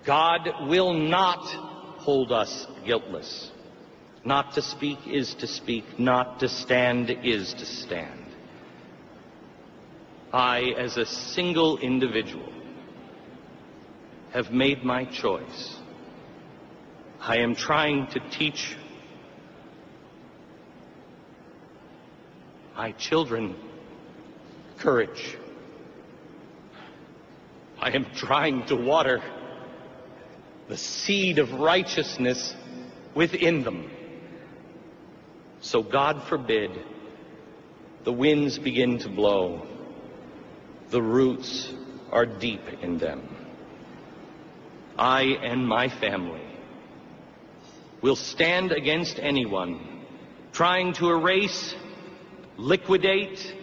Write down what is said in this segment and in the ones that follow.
God will not hold us guiltless. Not to speak is to speak, not to stand is to stand. I, as a single individual, have made my choice. I am trying to teach my children courage. I am trying to water the seed of righteousness within them. So God forbid the winds begin to blow, the roots are deep in them. I and my family will stand against anyone trying to erase, liquidate,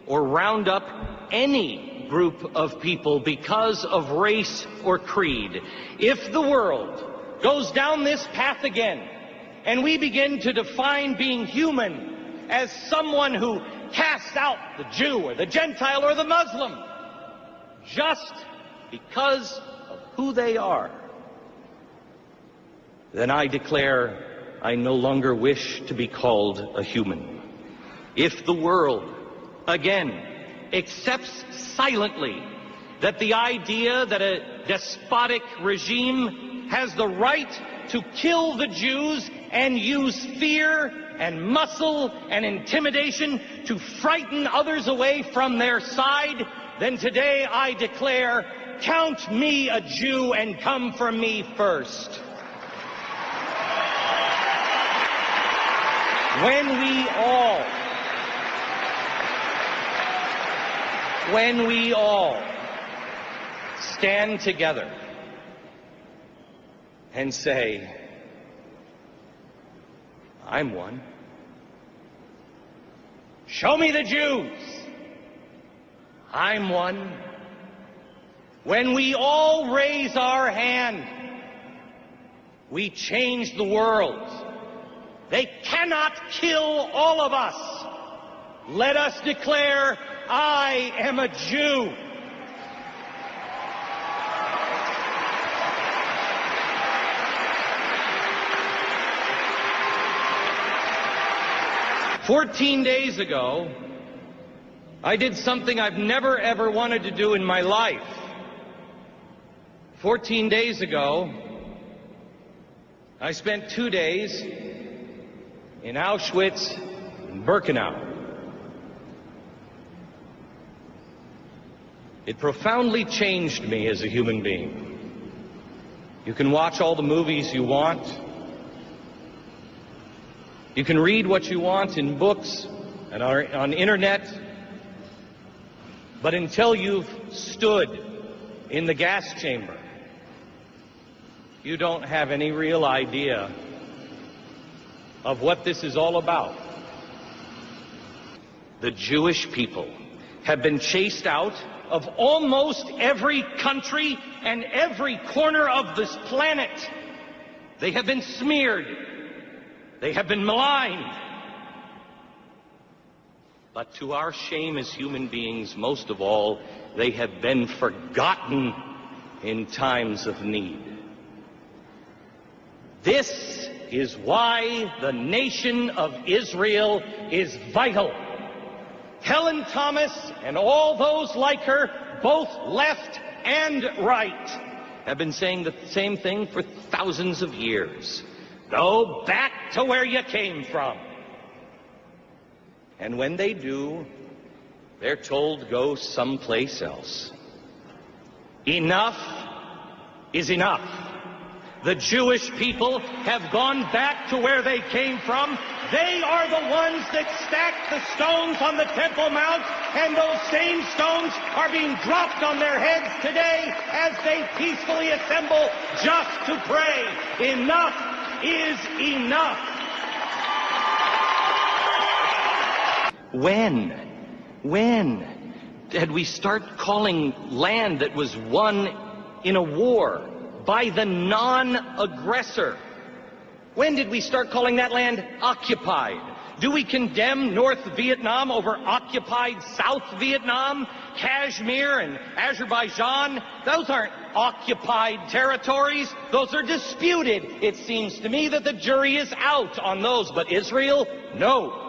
or round up any group of people because of race or creed. If the world goes down this path again, and we begin to define being human as someone who casts out the Jew or the Gentile or the Muslim just because of who they are, then I declare I no longer wish to be called a human. If the world, again, accepts silently that the idea that a despotic regime has the right to kill the Jews and use fear and muscle and intimidation to frighten others away from their side, then today I declare, count me a Jew and come for me first. When we all stand together and say, I'm one. Show me the Jews. I'm one. When we all raise our hand, we change the world. They cannot kill all of us. Let us declare, I am a Jew. "14 days ago, I did something I've never ever wanted to do in my life. 14 days ago, I spent 2 days in Auschwitz and Birkenau. It profoundly changed me as a human being. You can watch all the movies you want. You can read what you want in books and on internet. But until you've stood in the gas chamber, you don't have any real idea of what this is all about. The Jewish people have been chased out of almost every country and every corner of this planet. They have been smeared. They have been maligned. But to our shame as human beings, most of all, they have been forgotten in times of need. This is why the nation of Israel is vital. Helen Thomas and all those like her, both left and right, have been saying the same thing for thousands of years. Go back to where you came from. And when they do, they're told to go someplace else. Enough is enough. The Jewish people have gone back to where they came from. They are the ones that stacked the stones on the Temple Mount, and those same stones are being dropped on their heads today as they peacefully assemble just to pray. Enough is enough. When did we start calling land that was won in a war by the non-aggressor? When did we start calling that land occupied? Do we condemn North Vietnam over occupied South Vietnam, Kashmir and Azerbaijan? Those aren't occupied territories, those are disputed. It seems to me that the jury is out on those. But Israel, no.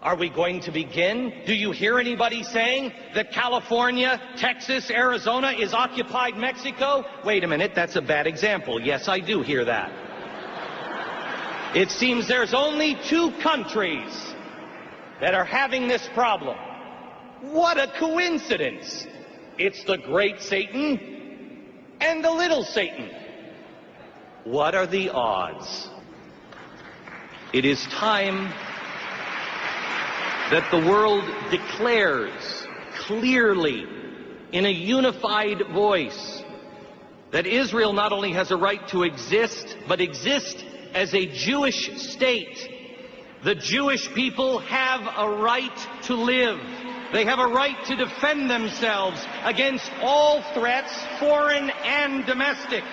Are we going to begin? Do you hear anybody saying that California, Texas, Arizona is occupied Mexico? Wait a minute, that's a bad example. Yes, I do hear that. It seems there's only 2 countries that are having this problem. What a coincidence! It's the great Satan and the little Satan. What are the odds? It is time that the world declares clearly in a unified voice that Israel not only has a right to exist, but exist as a Jewish state. The Jewish people have a right to live. They have a right to defend themselves against all threats, foreign and domestic.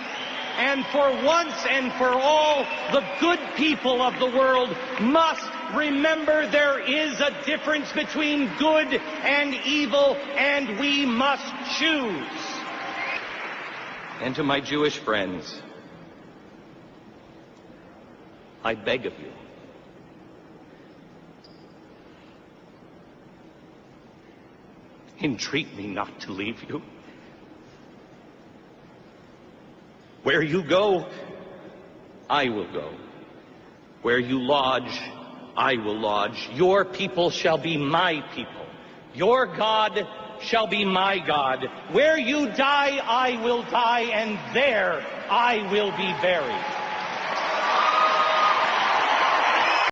And for once and for all, the good people of the world must remember there is a difference between good and evil, and we must choose. And to my Jewish friends, I beg of you, entreat me not to leave you. Where you go, I will go. Where you lodge, I will lodge. Your people shall be my people. Your God shall be my God. Where you die, I will die, and there I will be buried.